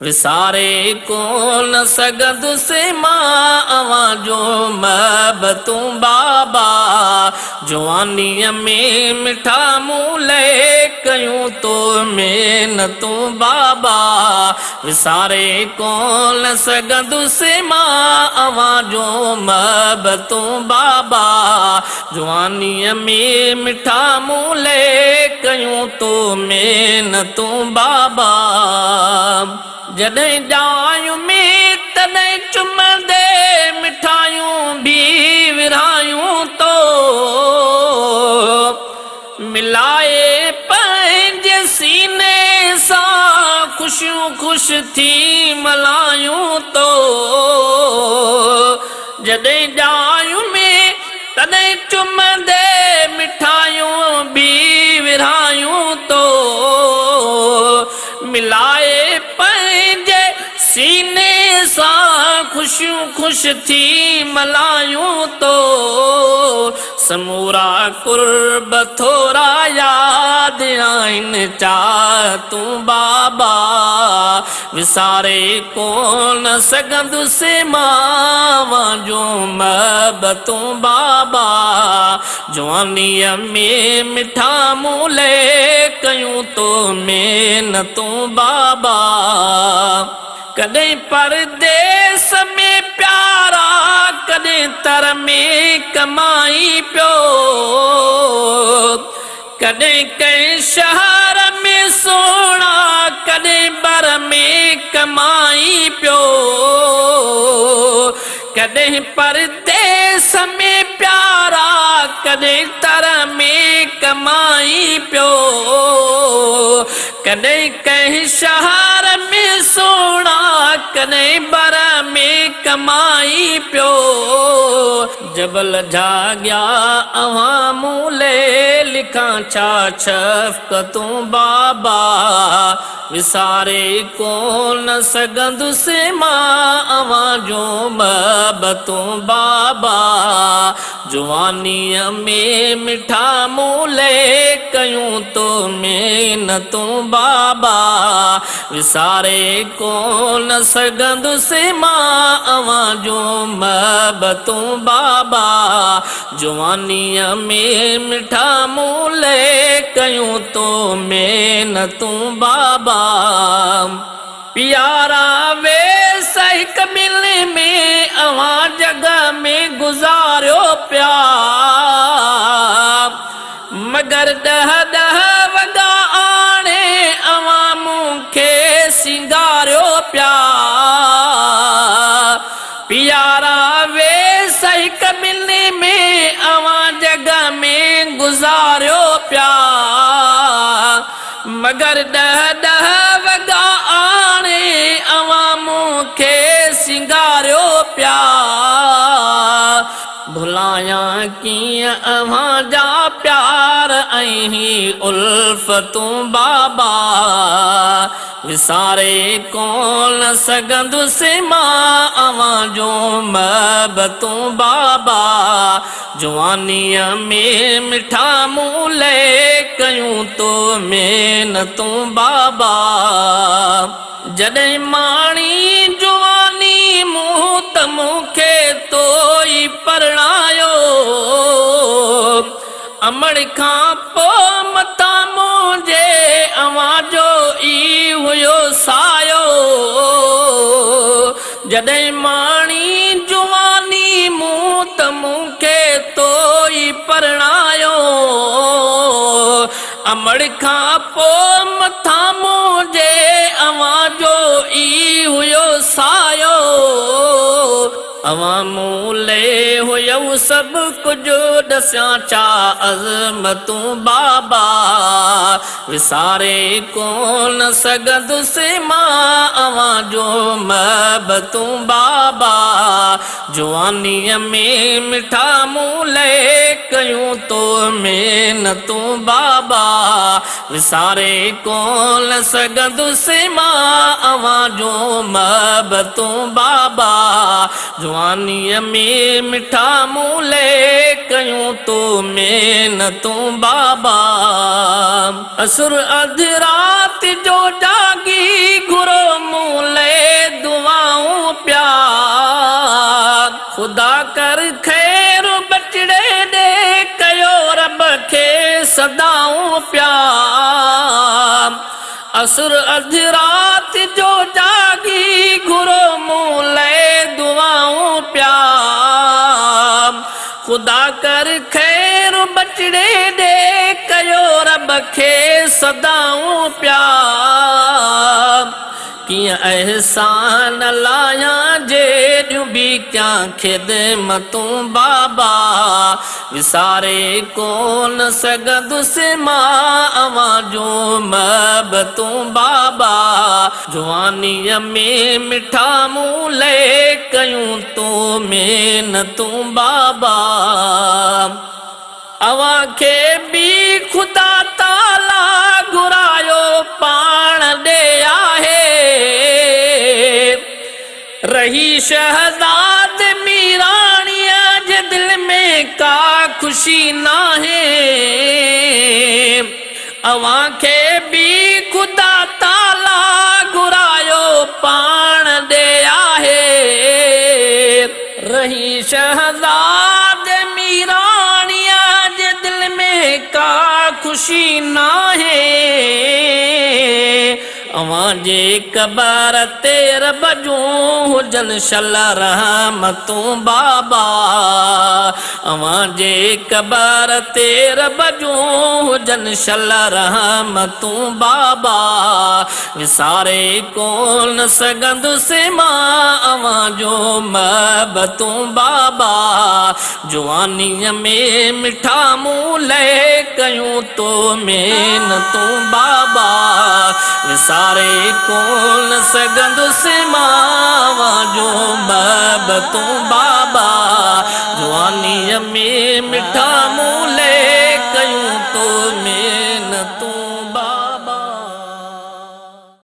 विसारे को न सगदुसे मां आवाजो महबतू बाबा जवानीअ में मिठा मूले कयूं तो मेहनतू बाबा विसारे को न सगदुसे मां आवाजो महबतू बाबा जवानीअ में मिठा मूले कयूं तो मेहनतू बाबा जॾहिं ॼायूं में तॾहिं चुमंदे मिठायूं भी विरहायूं तो मिलाए पंहिंजे सीने सां ख़ुशियूं ख़ुश थी मल्हायूं तो जॾहिं ॼायूं में तॾहिं चुमंदे मिठायूं भी विरहायूं तो मिलाए सीने सां ख़ुशियूं ख़ुश थी मल्हायूं तो समूरा कुर्ब थोरा यादि आहिनि चाहतूं बाबा विसारे कोन सघंदुसि मां जो महबतूं बाबा जवानीअ में मिठा मूले कयूं तो मेहनतूं बाबा कदें परदेस में प्यारा कदें तर में कमाई पियो कदें कई शहर में सोना कदें बर में कमाई पियो कदें परदेस में प्यारा कदें तर में कमाई पियो कदें कई शहर में सोना कदें बर में कमाई पियो जबल जाग्या अवां मूले लिखां छा शफ़क़तूं बाबा विसारे कोन सघंदुसि मां अवां जो महबतूं बाबा जवानीअ में मिठा मूले कयूं तो मेहनतूं बाबा विसारे कोन सघंदुसि मां अवां जो महबतूं बाबा जवानीअ में मिठा मूले कयूं तो मेहनतूं बाबा प्यारा वे सही कबिल में अवां जगह में गुज़ारियो पिया मगर ॾह वॻा आणे अवां मूंखे सिंगारियो पिया प्यारा वे सही कबिल में अवां जगह में गुज़ारियो पिया मगर ॾह वॻा आणे अवां मूंखे सिंगारियो पिया भुलायां कीअं अवां जा प्यार ऐं उल्फ़तूं बाबा विसारे कोन सघंदुसि मां अवां जो महबतूं बाबा जवानीअ में मिठा मूले कयूं तो मेहनतूं बाबा जॾहिं माणी जवानी मूं त मूंखे तो ई परणायो अमड़ खां पोइ मथां मुंहिंजे अवां जो ई हुयो सायो जॾहिं माणी जवानी मूं त मूंखे तो ई परणायो अमड़ खां पोइ मथां मुंहिंजे अवां जो ई हुयो सायो अवां मूले हुयो सभु कुझु ॾसियां छा अज़मतूं बाबा विसारे कोन सघंदुसि मां अवां जो महबतूं बाबा जवानीअ में मिठा मूले कयूं तो मेहनतूं बाबा विसारे कोन सघंदुसि मां अवां जो महबतूं बाबा जवानीअ में मिठा मूले कयूं तो मेहनतूं बाबा असुर अध रात जो जागी घुरो मूल असुर अधु रात जो जागी घुरो मूं ले दुआऊं प्या खुदा कर खैर बचड़े दे कयो रब खे सदाऊं प्या किया एहसान लाया जेड़ियूं भी क्या खिदमतूं बाबा विसारे कोन सघंदुसि मां अवां जूं महबतूं बाबा जवानीअ में मिठा मूं ले कयूं तूं महिनतूं बाबा अवां खे बि खुदा ताला घुरायो पाण ॾे आहे रही शहज़ाद मीराणीअ जे दिल में का खुशी नाहे अवां खे बि खुदा ताला घुरायो पाण ॾे आहे रही शहज़ाद मीराणीअ जे दिल में का खुशी नाहे अवां जे कबर ते रब जूं हुजन शल रहमतूं बाबा अवां जे कबर ते रब जूं हुजन शल रहमतूं बाबा विसारे कोन सघंदुसि मां अवां जो महबतूं बाबा जवानीअ में मिठा मूं ले कयूं तो महिनतूं बाबा विसारे कोन सघंदुसि मां जो महबतूं बाबा जवानीअ में मिठा मूं